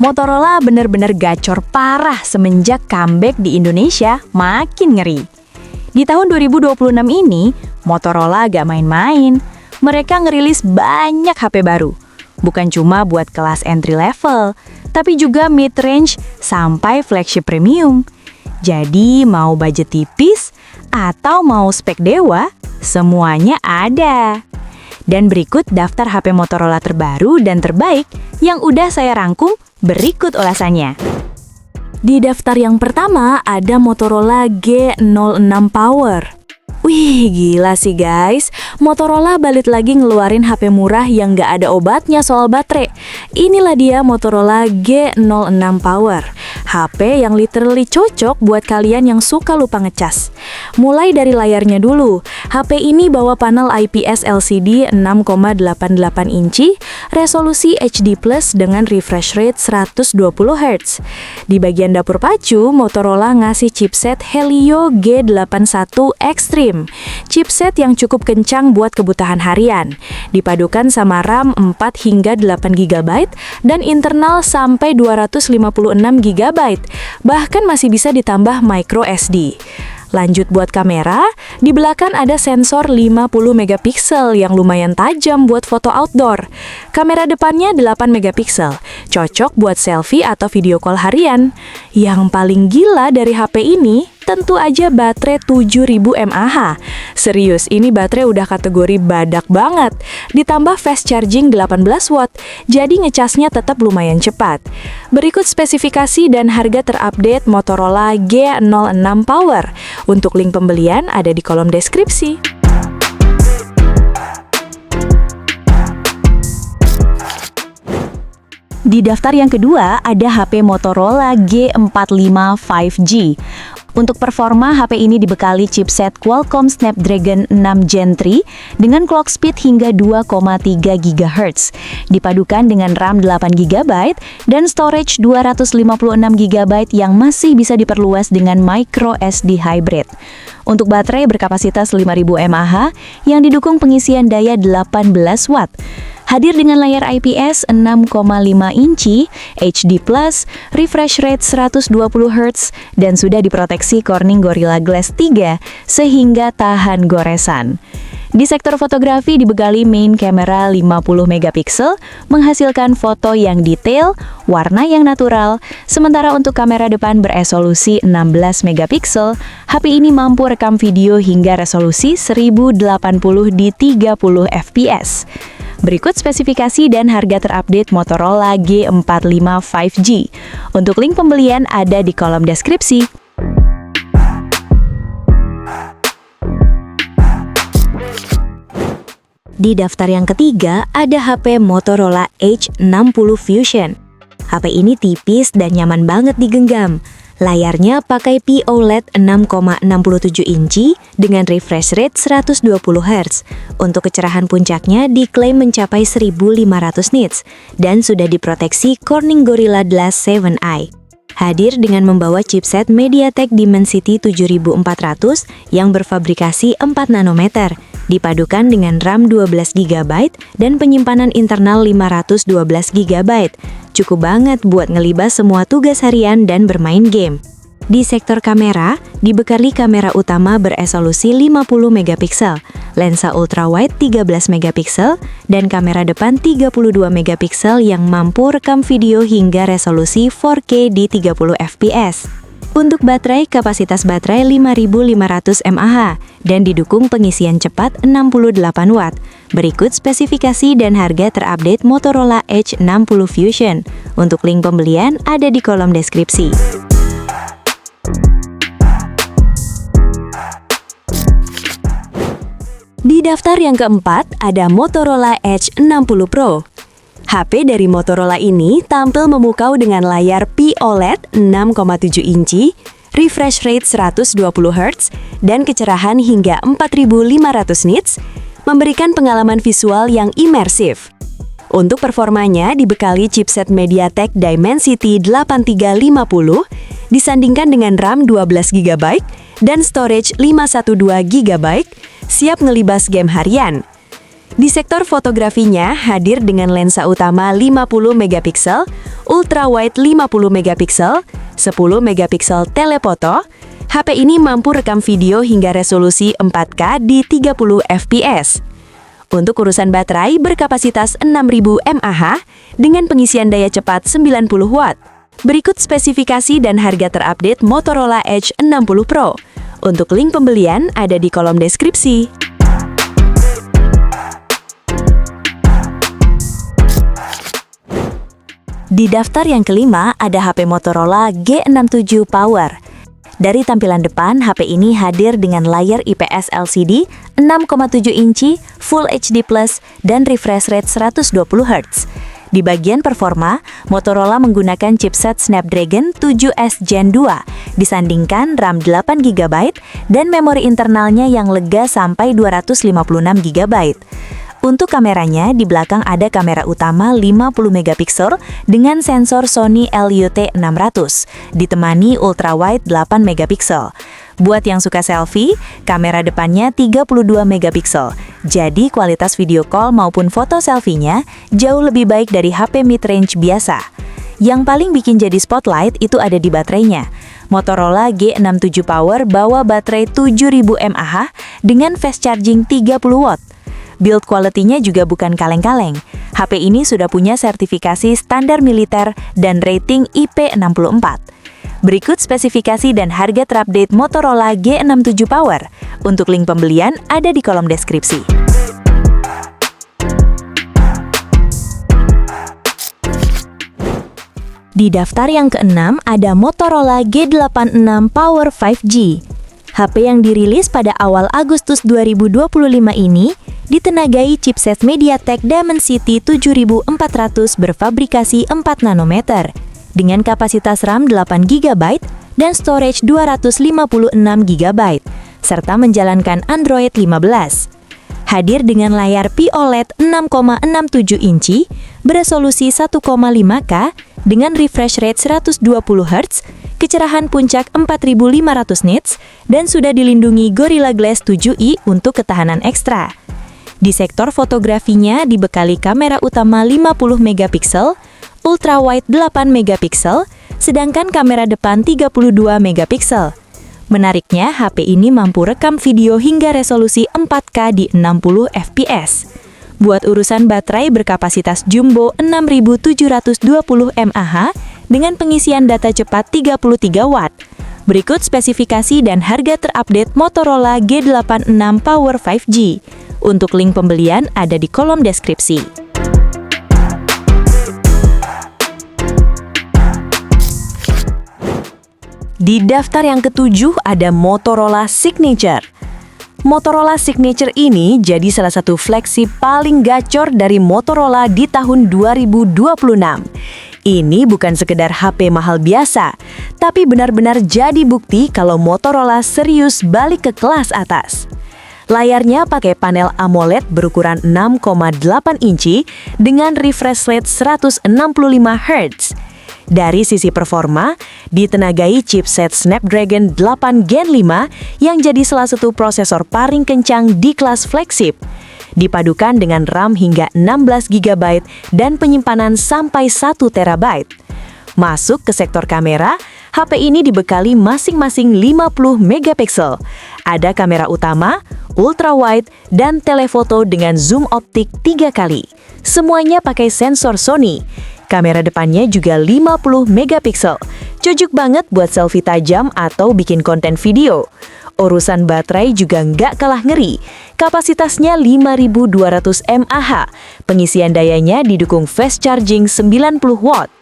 Motorola bener-bener gacor parah semenjak comeback di Indonesia makin ngeri. Di tahun 2026 ini, Motorola gak main-main. Mereka ngerilis banyak HP baru. Bukan cuma buat kelas entry level, tapi juga mid-range sampai flagship premium. Jadi mau budget tipis atau mau spek dewa, semuanya ada. Dan berikut daftar HP Motorola terbaru dan terbaik yang udah saya rangkum, berikut ulasannya. Di daftar yang pertama ada Motorola G06 Power. Wih, gila sih guys. Motorola balik lagi ngeluarin HP murah yang gak ada obatnya soal baterai. Inilah dia Motorola G06 Power. HP yang literally cocok buat kalian yang suka lupa ngecas. Mulai dari layarnya dulu. HP ini bawa panel IPS LCD 6,88 inci, resolusi HD+ dengan refresh rate 120 Hz. Di bagian dapur pacu, Motorola ngasih chipset Helio G81 Extreme. Chipset yang cukup kencang buat kebutuhan harian. Dipadukan sama RAM 4 hingga 8 GB dan internal sampai 256 GB. Bahkan masih bisa ditambah micro SD. Lanjut buat kamera, di belakang ada sensor 50 megapiksel yang lumayan tajam buat foto outdoor. Kamera depannya 8 megapiksel, cocok buat selfie atau video call harian. Yang paling gila dari HP ini, tentu aja baterai 7000 mAh. Serius, ini baterai udah kategori badak banget. Ditambah fast charging 18 watt, jadi ngecasnya tetap lumayan cepat. Berikut spesifikasi dan harga terupdate Motorola G06 Power. Untuk link pembelian ada di kolom deskripsi. Di daftar yang kedua ada HP Motorola G45 5G. Untuk performa, HP ini dibekali chipset Qualcomm Snapdragon 6 Gen 3 dengan clock speed hingga 2,3 GHz. Dipadukan dengan RAM 8 GB dan storage 256 GB yang masih bisa diperluas dengan micro SD hybrid. Untuk baterai berkapasitas 5000 mAh yang didukung pengisian daya 18 watt. Hadir dengan layar IPS 6,5 inci, HD+, refresh rate 120 Hz, dan sudah diproteksi Corning Gorilla Glass 3 sehingga tahan goresan. Di sektor fotografi dibekali main kamera 50 megapiksel, menghasilkan foto yang detail, warna yang natural, sementara untuk kamera depan beresolusi 16 megapiksel, HP ini mampu rekam video hingga resolusi 1080 di 30 fps. Berikut spesifikasi dan harga terupdate Motorola G45 5G. Untuk link pembelian ada di kolom deskripsi. Di daftar yang ketiga ada HP Motorola H60 Fusion. HP ini tipis dan nyaman banget digenggam. Layarnya pakai POLED 6,67 inci dengan refresh rate 120 Hz. Untuk kecerahan puncaknya diklaim mencapai 1500 nits dan sudah diproteksi Corning Gorilla Glass 7i. Hadir dengan membawa chipset MediaTek Dimensity 7400 yang berfabrikasi 4 nanometer, dipadukan dengan RAM 12 GB dan penyimpanan internal 512 GB. Cukup banget buat ngelibas semua tugas harian dan bermain game. Di sektor kamera, dibekali kamera utama beresolusi 50 megapiksel, lensa ultrawide 13 megapiksel, dan kamera depan 32 megapiksel yang mampu rekam video hingga resolusi 4K di 30 fps. Untuk baterai, kapasitas baterai 5500 mAh dan didukung pengisian cepat 68 watt. Berikut spesifikasi dan harga terupdate Motorola H60 Fusion. Untuk link pembelian ada di kolom deskripsi. Di daftar yang keempat ada Motorola H60 Pro. HP dari Motorola ini tampil memukau dengan layar POLED 6,7 inci, refresh rate 120 Hz, dan kecerahan hingga 4500 nits, memberikan pengalaman visual yang imersif. Untuk performanya dibekali chipset MediaTek Dimensity 8350, disandingkan dengan RAM 12 GB dan storage 512 GB, siap ngelibas game harian. Di sektor fotografinya hadir dengan lensa utama 50 megapiksel, ultrawide 50 megapiksel, 10 megapiksel telefoto. HP ini mampu rekam video hingga resolusi 4K di 30 fps. Untuk urusan baterai berkapasitas 6000 mAh dengan pengisian daya cepat 90 watt. Berikut spesifikasi dan harga terupdate Motorola Edge 60 Pro. Untuk link pembelian ada di kolom deskripsi. Di daftar yang kelima ada HP Motorola G67 Power. Dari tampilan depan, HP ini hadir dengan layar IPS LCD 6,7 inci, Full HD+, dan refresh rate 120 Hz. Di bagian performa, Motorola menggunakan chipset Snapdragon 7S Gen 2, disandingkan RAM 8GB dan memori internalnya yang lega sampai 256GB. Untuk kameranya, di belakang ada kamera utama 50 megapiksel dengan sensor Sony LUT600, ditemani ultrawide 8 megapiksel. Buat yang suka selfie, kamera depannya 32 megapiksel. Jadi kualitas video call maupun foto selfie-nya jauh lebih baik dari HP mid-range biasa. Yang paling bikin jadi spotlight itu ada di baterainya. Motorola G67 Power bawa baterai 7000 mAh dengan fast charging 30 watt. Build quality-nya juga bukan kaleng-kaleng. HP ini sudah punya sertifikasi standar militer dan rating IP64. Berikut spesifikasi dan harga terupdate Motorola G67 Power. Untuk link pembelian ada di kolom deskripsi. Di daftar yang keenam ada Motorola G86 Power 5G. HP yang dirilis pada awal Agustus 2025 ini ditenagai chipset MediaTek Dimensity 7400 berfabrikasi 4 nanometer dengan kapasitas RAM 8GB dan storage 256GB serta menjalankan Android 15. Hadir dengan layar POLED 6,67 inci beresolusi 1,5K dengan refresh rate 120 Hz, kecerahan puncak 4500 nits dan sudah dilindungi Gorilla Glass 7i untuk ketahanan ekstra. Di sektor fotografinya dibekali kamera utama 50 megapiksel, ultrawide 8 megapiksel, sedangkan kamera depan 32 megapiksel. Menariknya, HP ini mampu rekam video hingga resolusi 4K di 60 fps. Buat urusan baterai berkapasitas jumbo 6720 mAh dengan pengisian data cepat 33 watt. Berikut spesifikasi dan harga terupdate Motorola G86 Power 5G. Untuk link pembelian ada di kolom deskripsi. Di daftar yang ketujuh ada Motorola Signature. Motorola Signature ini jadi salah satu flagship paling gacor dari Motorola di tahun 2026. Ini bukan sekedar HP mahal biasa, tapi benar-benar jadi bukti kalau Motorola serius balik ke kelas atas. Layarnya pakai panel AMOLED berukuran 6,8 inci dengan refresh rate 165 Hz. Dari sisi performa, ditenagai chipset Snapdragon 8 Gen 5 yang jadi salah satu prosesor paling kencang di kelas flagship. Dipadukan dengan RAM hingga 16GB dan penyimpanan sampai 1 TB. Masuk ke sektor kamera, HP ini dibekali masing-masing 50 megapiksel. Ada kamera utama, ultrawide, dan telefoto dengan zoom optik 3 kali. Semuanya pakai sensor Sony. Kamera depannya juga 50 megapiksel. Cocok banget buat selfie tajam atau bikin konten video. Urusan baterai juga nggak kalah ngeri. Kapasitasnya 5200 mAh. Pengisian dayanya didukung fast charging 90 watt.